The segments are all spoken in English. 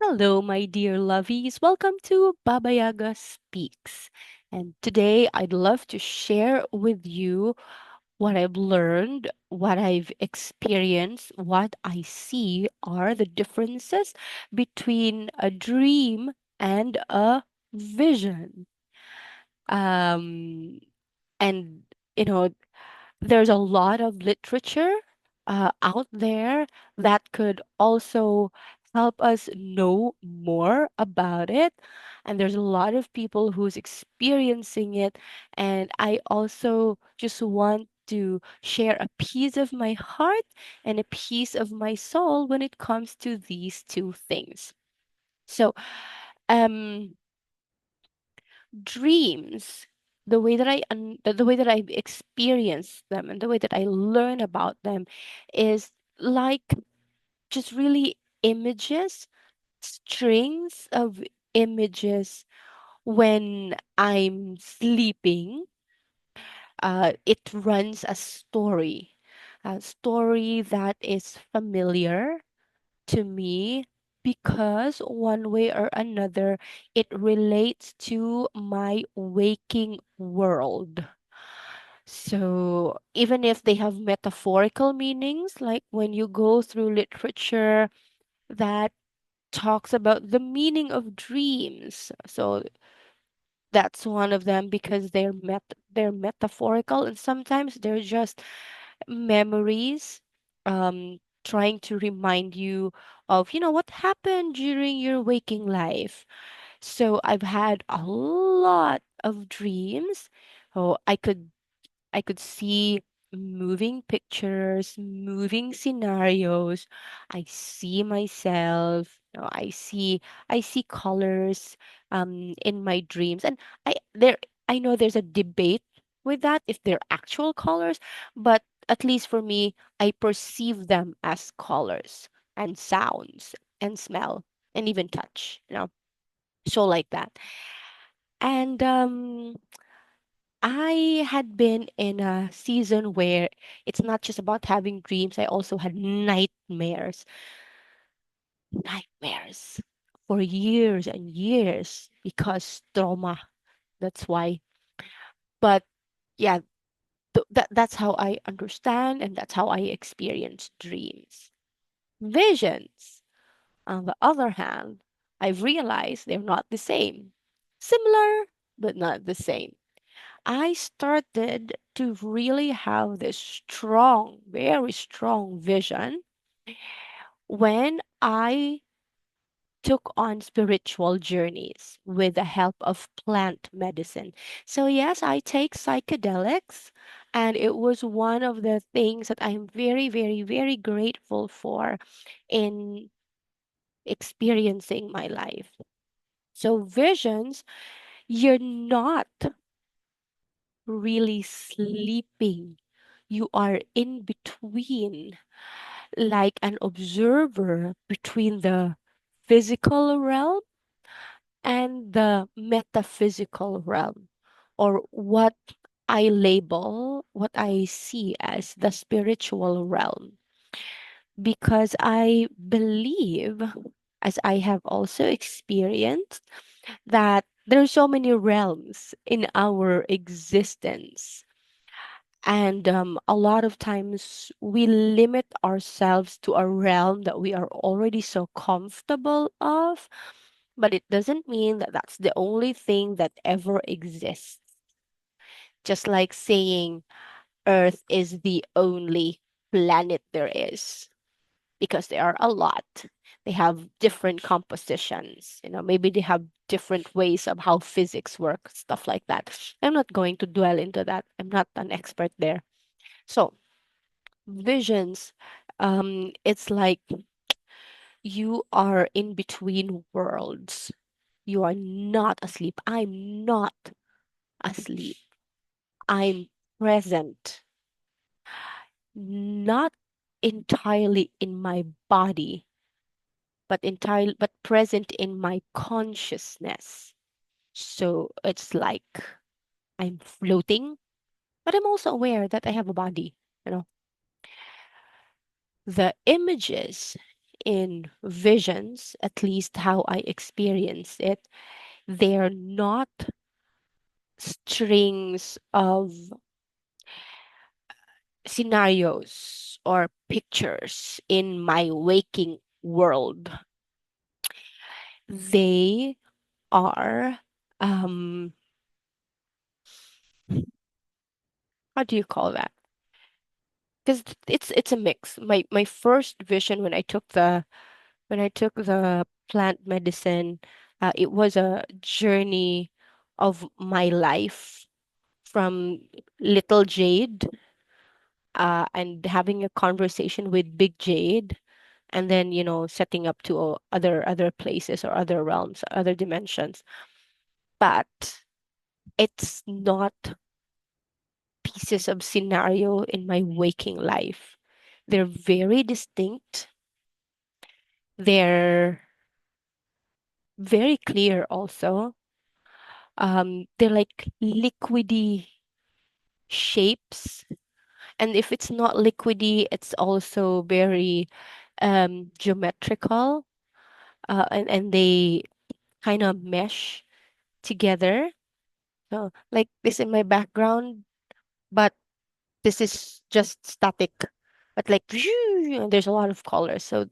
Hello, my dear lovies. Welcome to Babayaga Speaks. And today I'd love to share with you what I've learned, what I've experienced, what I see are the differences between a dream and a vision. Um, and, you know, there's a lot of literature out there that could also help us know more about it. And there's a lot of people who's experiencing it. And I also just want to share a piece of my heart and a piece of my soul when it comes to these two things. So, um, dreams, the way that I experience them and the way that I learn about them is like just really images, strings of images when I'm sleeping. It runs a story that is familiar to me because one way or another it relates to my waking world. So even if they have metaphorical meanings, like when you go through literature that talks about the meaning of dreams, so that's one of them because they're metaphorical and sometimes they're just memories, trying to remind you of what happened during your waking life. So I've had a lot of dreams. Oh, I could see moving pictures, moving scenarios. I see myself. I see colors in my dreams. And I know there's a debate with that if they're actual colors, but at least for me, I perceive them as colors and sounds and smell and even touch, so like that. And I had been in a season where it's not just about having dreams, I also had nightmares for years and years because trauma. That's why. But yeah, that's how I understand and that's how I experience dreams. Visions, on the other hand, I've realized they're not the same. Similar, but not the same. I started to really have this strong, very strong vision when I took on spiritual journeys with the help of plant medicine. So, yes, I take psychedelics, and it was one of the things that I'm very, very, very grateful for in experiencing my life. So, visions, you're not really sleeping. You are in between, like an observer between the physical realm and the metaphysical realm, or what I see as the spiritual realm. Because I believe, as I have also experienced, that there are so many realms in our existence. And a lot of times we limit ourselves to a realm that we are already so comfortable of, but it doesn't mean that that's the only thing that ever exists. Just like saying Earth is the only planet there is, because there are a lot. They have different compositions, maybe they have different ways of how physics work, stuff like that. I'm not going to dwell into that. I'm not an expert there. So, visions, it's like you are in between worlds. You are not asleep. I'm not asleep. I'm present, not entirely in my body, but present in my consciousness. So it's like I'm floating, but I'm also aware that I have a body. You know, the images. in visions, at least how I experience it, they're not strings of scenarios or pictures in my waking world. They are, um how do you call that? Because it's a mix. My first vision when I took the plant medicine, it was a journey of my life from little Jade, and having a conversation with big Jade, and then setting up to other places or other realms, other dimensions. But it's not pieces of scenario in my waking life. They're very distinct. They're very clear also. They're like liquidy shapes. And if it's not liquidy, it's also very geometrical. And they kind of mesh together. So like this in my background, but this is just static. But like there's a lot of colors. So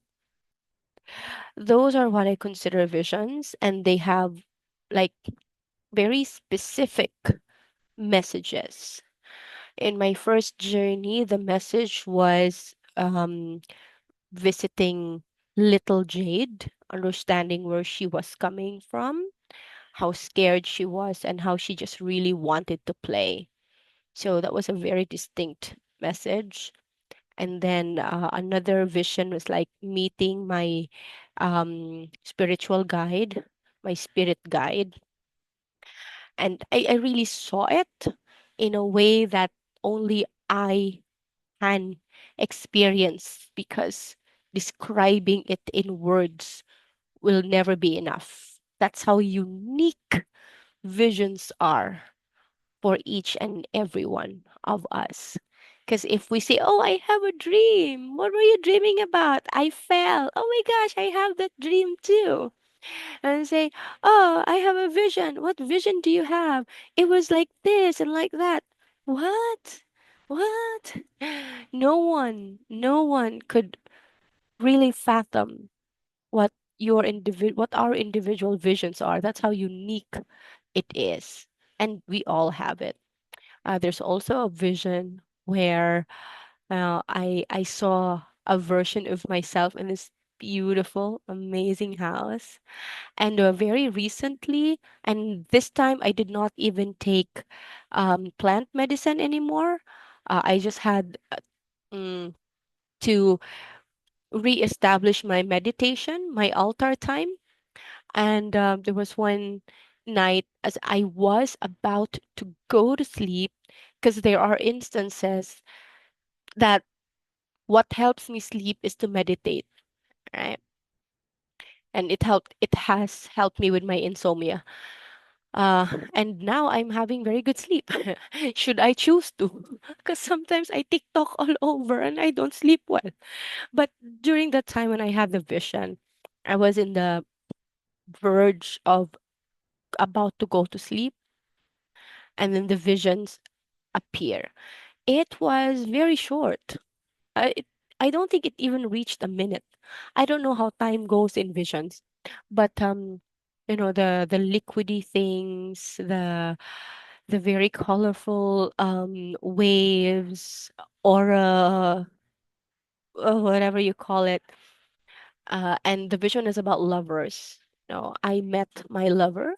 those are what I consider visions, and they have like very specific messages. In my first journey, the message was visiting little Jade, understanding where she was coming from, how scared she was, and how she just really wanted to play. So that was a very distinct message. And then another vision was like meeting my spiritual guide, my spirit guide. And I really saw it in a way that only I can experience, because describing it in words will never be enough. That's how unique visions are for each and every one of us. Because if we say, "Oh, I have a dream," what were you dreaming about? I fell. Oh my gosh, I have that dream too. And say, "Oh, I have a vision." What vision do you have? It was like this and like that. What? What? No one could really fathom what what our individual visions are. That's how unique it is. And we all have it. There's also a vision where I saw a version of myself in this beautiful, amazing house. And very recently, and this time I did not even take plant medicine anymore. I just had mm, to reestablish my meditation, my altar time. And there was one night as I was about to go to sleep, because there are instances that what helps me sleep is to meditate, right? And it has helped me with my insomnia. And now I'm having very good sleep. Should I choose to? Because sometimes I TikTok all over and I don't sleep well. But during that time when I had the vision, I was in the verge of about to go to sleep, and then the visions appear. It was very short. I it, I don't think it even reached a minute. I don't know how time goes in visions, but the liquidy things, the very colorful waves, aura, whatever you call it. And the vision is about lovers. I met my lover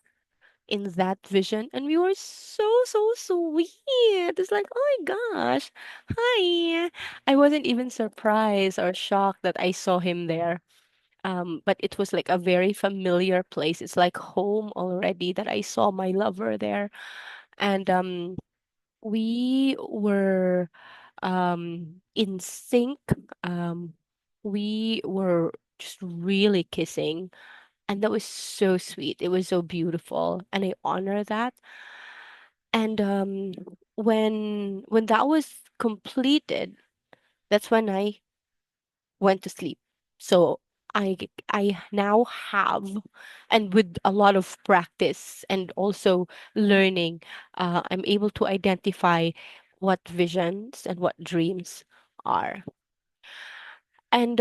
in that vision, and we were so sweet. It's like, oh my gosh, hi. I wasn't even surprised or shocked that I saw him there. But it was like a very familiar place. It's like home already that I saw my lover there. And we were in sync. um we were just really kissing, and that was so sweet. It was so beautiful, and I honor that. And when that was completed, that's when I went to sleep. So I I now have, and with a lot of practice and also learning, I'm able to identify what visions and what dreams are. And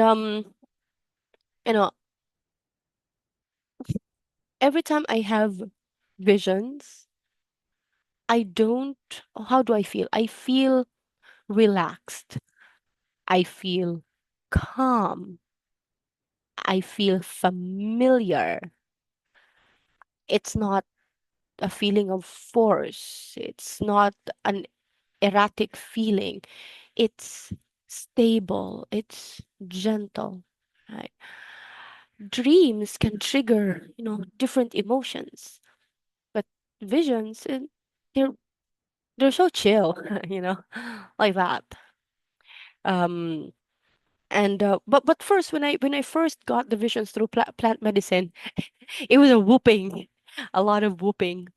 you know, every time I have visions, I don't. How do I feel? I feel relaxed. I feel calm. I feel familiar. It's not a feeling of force. It's not an erratic feeling. It's stable. It's gentle. Right? Dreams can trigger, different emotions, but visions, they're they're so chill, like that. Um, but first, when I first got the visions through plant medicine, it was a whooping, a lot of whooping.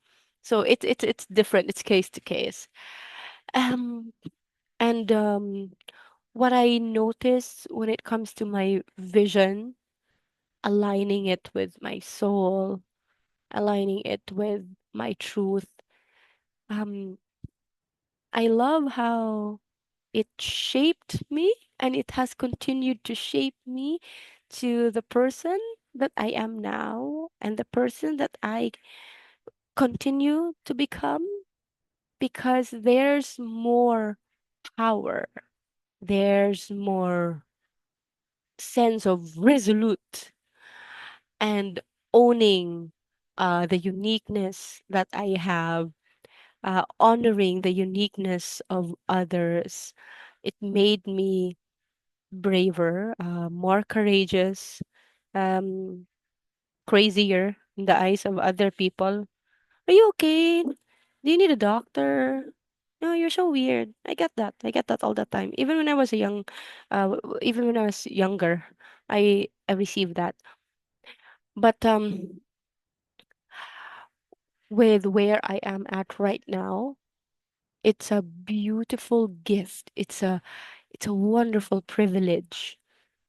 So it's different. It's case to case. Um, and what I notice when it comes to my vision, aligning it with my soul, aligning it with my truth. Um, I love how it shaped me, and it has continued to shape me to the person that I am now and the person that I continue to become, because there's more power, there's more sense of resolute and owning the uniqueness that I have, honoring the uniqueness of others. It made me braver, more courageous, um, crazier in the eyes of other people. Are you okay? Do you need a doctor? No, you're so weird. I get that. I get that all the time. Even when I was a young, even when I was younger, I received that. But with where I am at right now, it's a beautiful gift. It's a wonderful privilege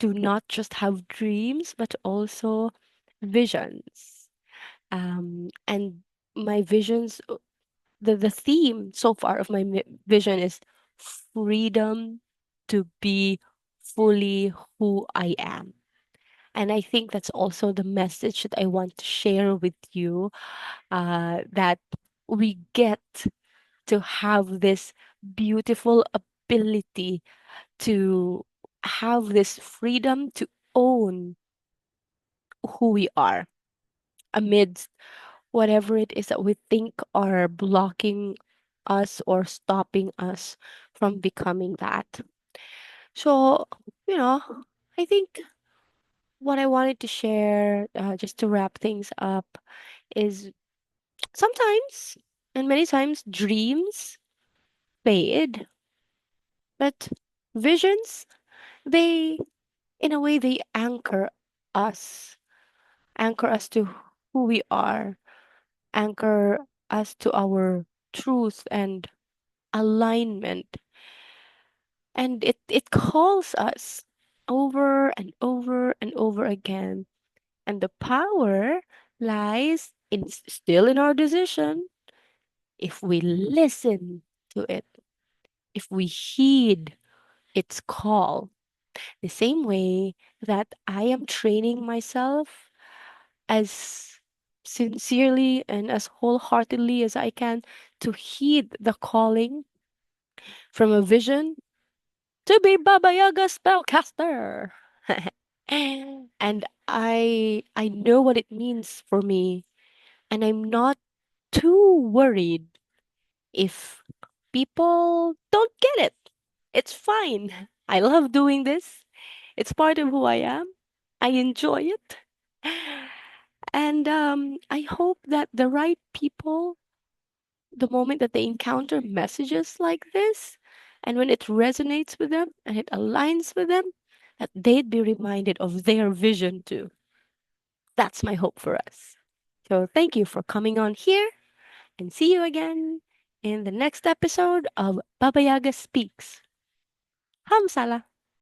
to not just have dreams but also visions. And my visions, the theme so far of my vision is freedom to be fully who I am. And I think that's also the message that I want to share with you, that we get to have this beautiful ability to have this freedom to own who we are amidst whatever it is that we think are blocking us or stopping us from becoming that. So, you know, I think what I wanted to share, just to wrap things up, is sometimes and many times dreams fade, but visions, they, in a way, they us, anchor us to who we are, anchor us to our truth and alignment. And it calls us over and over and over again. And the power lies still in our decision. If we listen to it, if we heed its call, the same way that I am training myself as sincerely and as wholeheartedly as I can to heed the calling from a vision to be Babayaga spellcaster. And I know what it means for me, and I'm not too worried if people don't get it. It's fine. I love doing this. It's part of who I am. I enjoy it. And I hope that the right people, the moment that they encounter messages like this, and when it resonates with them and it aligns with them, that they'd be reminded of their vision too. That's my hope for us. So thank you for coming on here, and see you again in the next episode of Baba Yaga Speaks. Hamsala.